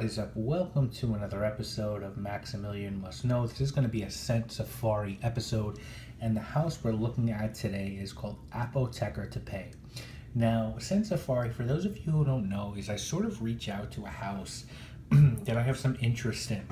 What is up? Welcome to another episode of Maximilian Must Know. This is going to be a scent safari episode, and the house we're looking at today is called Apoteker Tepe. Now, scent safari, for those of you who don't know, is I sort of reach out to a house that I have some interest in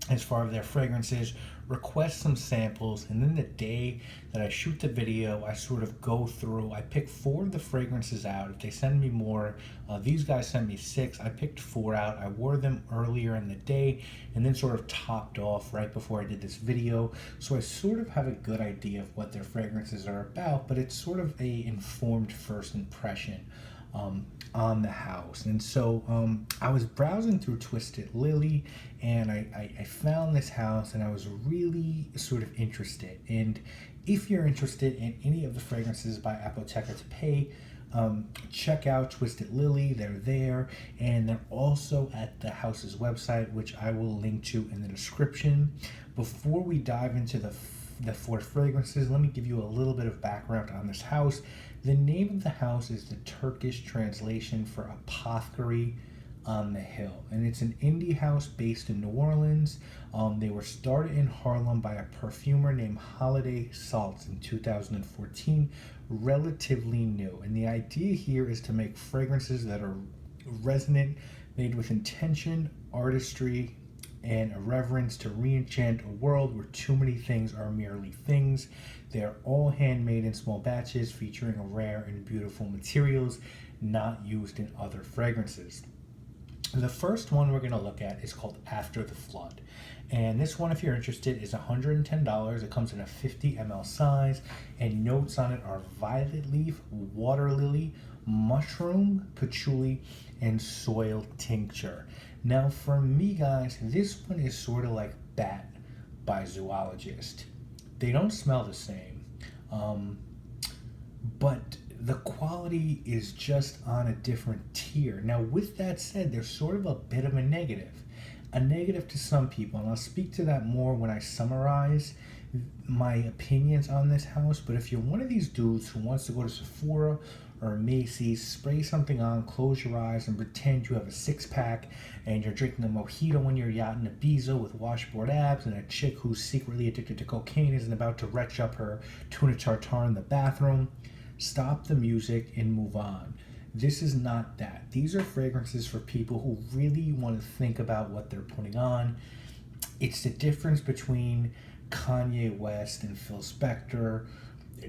as far as their fragrances, request some samples, and then the day that I shoot the video, I sort of go through, I pick 4 of the fragrances out. If they send me more, these guys sent me 6, I picked 4 out. I wore them earlier in the day and then sort of topped off right before I did this video. So I sort of have a good idea of what their fragrances are about, but it's sort of a informed first impression on the house. And so I was browsing through Twisted Lily, and I found this house, and I was really sort of interested. And if you're interested in any of the fragrances by Apoteker Tepe, check out Twisted Lily. They're there, and they're also at the house's website, which I will link to in the description. Before we dive into the 4 fragrances, let me give you a little bit of background on this house. The name of the house is the Turkish translation for Apothecary on the Hill, and it's an indie house based in New Orleans. They were started in Harlem by a perfumer named Holiday Salts in 2014, relatively new. And the idea here is to make fragrances that are resonant, made with intention, artistry, and a reverence to re-enchant a world where too many things are merely things. They are all handmade in small batches, featuring rare and beautiful materials not used in other fragrances. The first one we're going to look at is called After the Flood. And this one, if you're interested, is $110. It comes in a 50 ml size, and notes on it are violet leaf, water lily, mushroom, patchouli, and soil tincture. Now, for me, guys, this one is sort of like Bat by Zoologist. They don't smell the same, but the quality is just on a different tier. Now, with that said, there's sort of a bit of a negative to some people, and I'll speak to that more when I summarize my opinions on this house. But if you're one of these dudes who wants to go to Sephora or Macy's, spray something on, close your eyes, and pretend you have a 6-pack and you're drinking a mojito when you're yachting Ibiza with washboard abs, and a chick who's secretly addicted to cocaine isn't about to retch up her tuna tartare in the bathroom, stop the music and move on. This is not that. These are fragrances for people who really want to think about what they're putting on. It's the difference between Kanye West and Phil Spector,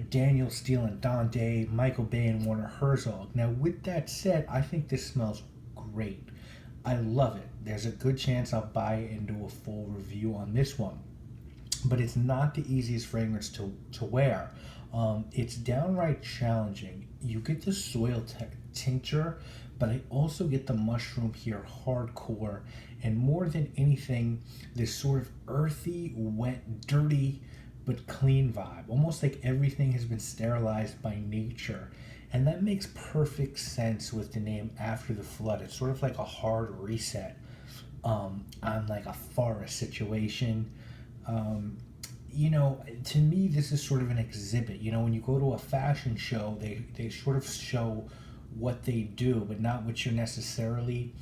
Daniel Steele and Dante, Michael Bay and Werner Herzog. Now, with that said, I think this smells great. I love it. There's a good chance I'll buy it and do a full review on this one. But it's not the easiest fragrance to wear. It's downright challenging. You get the soil tincture, but I also get the mushroom here hardcore, and more than anything, this sort of earthy, wet, dirty, but clean vibe, almost like everything has been sterilized by nature. And that makes perfect sense with the name After the Flood. It's sort of like a hard reset on like a forest situation. To me, this is sort of an exhibit. When you go to a fashion show, they sort of show what they do, but not what you're necessarily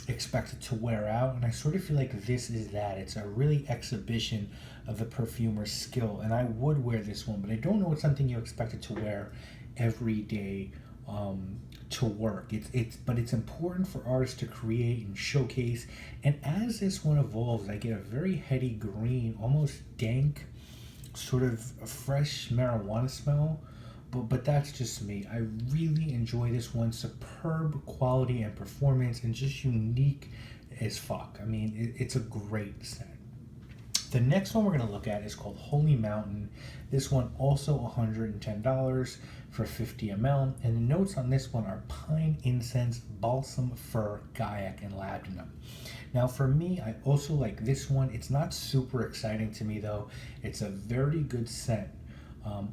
expected to wear out. And I sort of feel like this is that. It's a really exhibition of the perfumer's skill, and I would wear this one, but I don't know it's something you expected to wear every day to work. But it's important for artists to create and showcase. And as this one evolves, I get a very heady green, almost dank, sort of a fresh marijuana smell. But that's just me. I really enjoy this one. Superb quality and performance, and just unique as fuck. I mean, it's a great scent. The next one we're going to look at is called Holy Mountain. This one also $110 for 50 ml. And the notes on this one are pine, incense, balsam, fir, gaiac, and labdanum. Now, for me, I also like this one. It's not super exciting to me, though. It's a very good scent.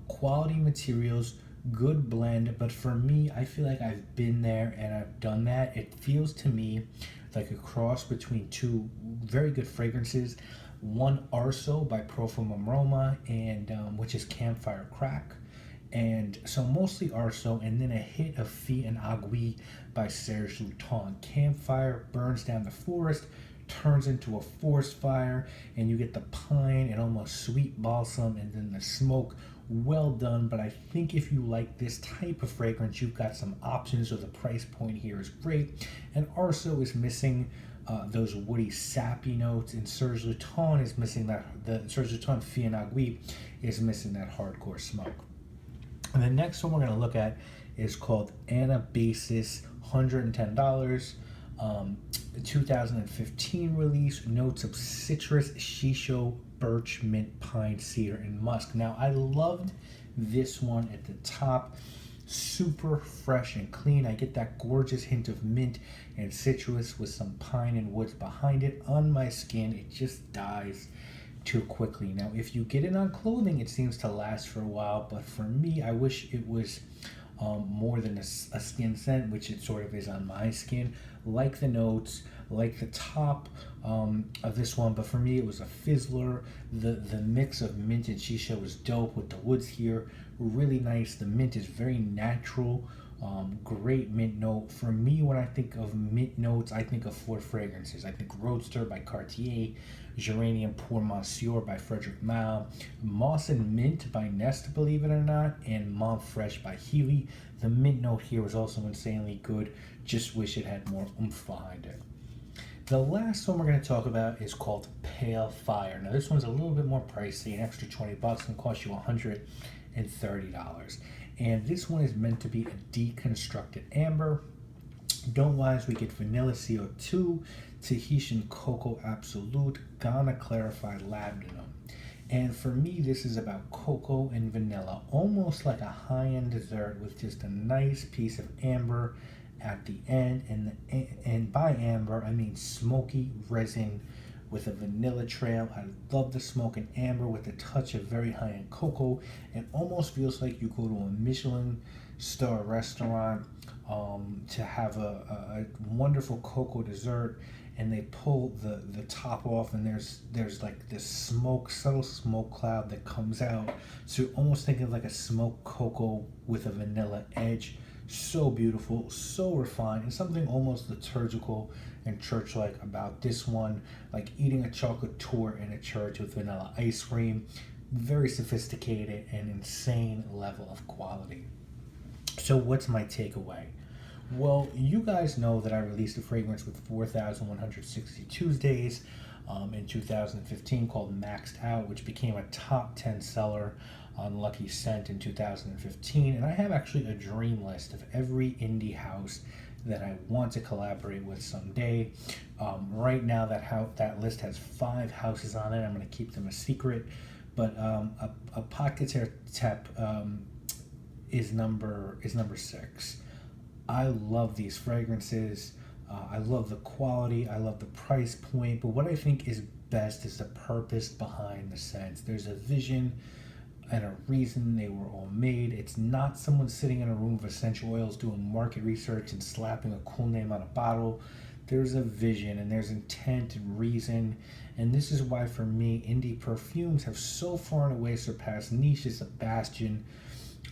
Quality materials, good blend, but for me, I feel like I've been there and I've done that. It feels to me like a cross between 2 very good fragrances. One, Arso by Profum Aroma, and which is Campfire Crack, And so mostly Arso, and then a hit of Fille and Aiguille by Serge Luton. Campfire burns down the forest, turns into a forest fire, and you get the pine and almost sweet balsam, and then the smoke. Well done, but I think if you like this type of fragrance, you've got some options, so the price point here is great. And Arso is missing those woody, sappy notes, and Serge Luton is missing that. The Serge Luton Fille and Aiguille is missing that hardcore smoke. And the next one we're going to look at is called Anabasis, $110. 2015 release, notes of citrus, shisho, birch, mint, pine, cedar, and musk. Now, I loved this one at the top. Super fresh and clean. I get that gorgeous hint of mint and citrus with some pine and woods behind it. On my skin, it just dies too quickly. Now, if you get it on clothing, it seems to last for a while, but for me, I wish it was more than a skin scent, which it sort of is on my skin. Like the notes, like the top of this one, but for me it was a fizzler. The mix of mint and shisha was dope with the woods here, really nice. The mint is very natural, great mint note. For me, when I think of mint notes, I think of four fragrances. I think Roadster by Cartier, Geranium Pour Monsieur by Frederic Malle, Moss and Mint by Nest, believe it or not, and Mont Fresh by Healy. The mint note here was also insanely good. Just wish it had more oomph behind it. The last one we're going to talk about is called Pale Fire. Now this one's a little bit more pricey, an extra $20 and cost you $130. And this one is meant to be a deconstructed amber. Dome-wise, we get vanilla CO2, Tahitian cocoa absolute, Ghana clarified labdanum. And for me, this is about cocoa and vanilla, almost like a high-end dessert with just a nice piece of amber at the end. And by amber, I mean smoky resin with a vanilla trail. I love the smoke and amber with a touch of very high-end cocoa. It almost feels like you go to a Michelin star restaurant to have a wonderful cocoa dessert, and they pull the top off, and there's like this smoke, subtle smoke cloud that comes out. So you're almost thinking like a smoked cocoa with a vanilla edge. So beautiful, so refined, and something almost liturgical and church-like about this one, like eating a chocolate tour in a church with vanilla ice cream. Very sophisticated and insane level of quality. So what's my takeaway? Well, you guys know that I released a fragrance with 4,160 Tuesdays in 2015 called Maxed Out, which became a top 10 seller on Lucky Scent in 2015. And I have actually a dream list of every indie house that I want to collaborate with someday. Right now, that list has 5 houses on it. I'm going to keep them a secret. But Apoteker Tepe is number 6. I love these fragrances. I love the quality. I love the price point. But what I think is best is the purpose behind the scents. There's a vision and a reason they were all made. It's not someone sitting in a room of essential oils doing market research and slapping a cool name on a bottle. There's a vision and there's intent and reason. And this is why, for me, indie perfumes have so far and away surpassed niche as a bastion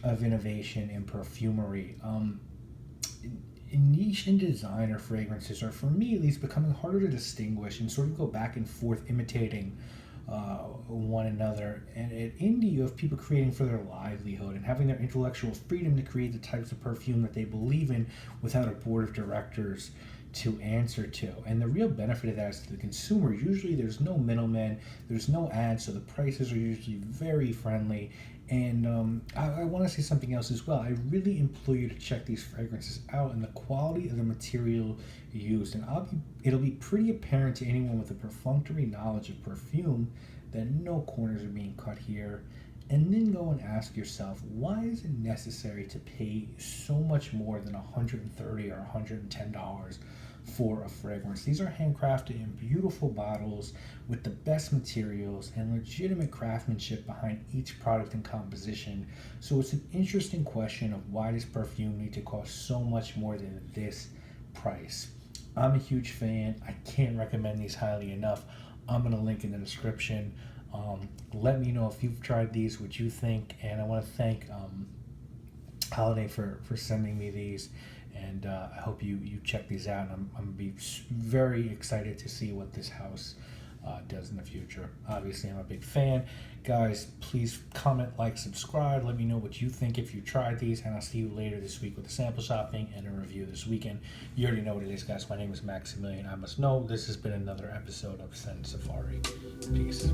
of innovation in perfumery. Niche and designer fragrances are, for me at least, becoming harder to distinguish and sort of go back and forth imitating one another. And at indie, you have people creating for their livelihood and having their intellectual freedom to create the types of perfume that they believe in without a board of directors to answer to. And the real benefit of that is to the consumer. Usually there's no middleman, there's no ads, so the prices are usually very friendly. And I want to say something else as well. I really implore you to check these fragrances out and the quality of the material used. And it'll be pretty apparent to anyone with a perfunctory knowledge of perfume that no corners are being cut here. And then go and ask yourself, why is it necessary to pay so much more than $130 or $110 for a fragrance? These are handcrafted in beautiful bottles with the best materials and legitimate craftsmanship behind each product and composition. So it's an interesting question of, why does perfume need to cost so much more than this price? I'm a huge fan. I can't recommend these highly enough. I'm going to link in the description. Let me know if you've tried these, what you think. And I want to thank Holiday for sending me these, and I hope you check these out. And I'm gonna be very excited to see what this house does in the future. Obviously, I'm a big fan. Guys, please comment, like, subscribe. Let me know what you think if you tried these, and I'll see you later this week with the sample shopping and a review this weekend. You already know what it is, guys. My name is Maximilian. I must know. This has been another episode of Send Safari. Peace.